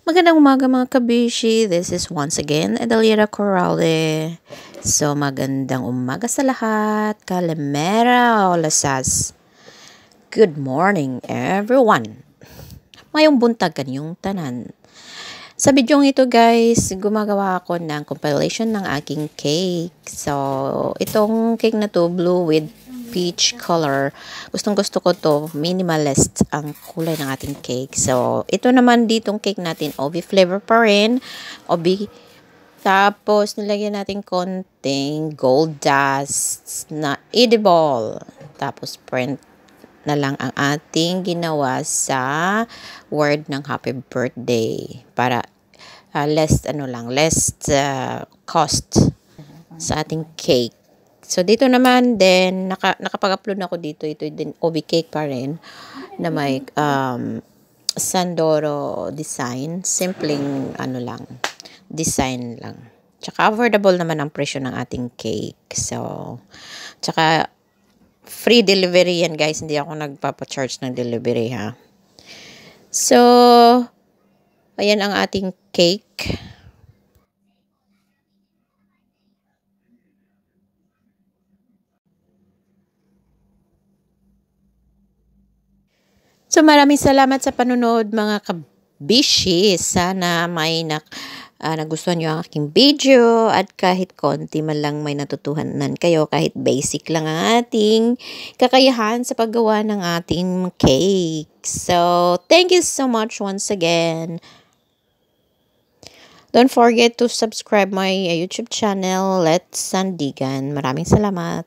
Magandang umaga mga kabishi. This is once again Adalira Corrale. So magandang umaga sa lahat. Kalimera o lasas. Good morning everyone. Mayong buntag kanyong tanan. Sa bidyong ito guys, gumagawa ako ng compilation ng aking cake. So itong cake na to, blue with peach color. Gustong gusto ko to, minimalist ang kulay ng ating cake. So, ito naman ditong cake natin, OB flavor pa rin. OB, tapos nilagyan natin konting gold dust na edible. Tapos print na lang ang ating ginawa sa word ng happy birthday para less cost sa ating cake. So, dito naman din, nakapag-upload na ako dito. Ito din, OB cake pa rin, na may Sandoro design. Simpleng, design lang. Tsaka, affordable naman ang presyo ng ating cake. So, tsaka, free delivery yan, guys. Hindi ako nagpapa-charge ng delivery, ha. So, ayan ang ating cake. So maraming salamat sa panunod mga kabishi. Sana may nagustuhan nyo ang aking video at kahit konti man lang may natutuhanan kayo, kahit basic lang ang ating kakayahan sa paggawa ng ating cake. So thank you so much once again. Don't forget to subscribe my YouTube channel, Let's Sandigan. Maraming salamat.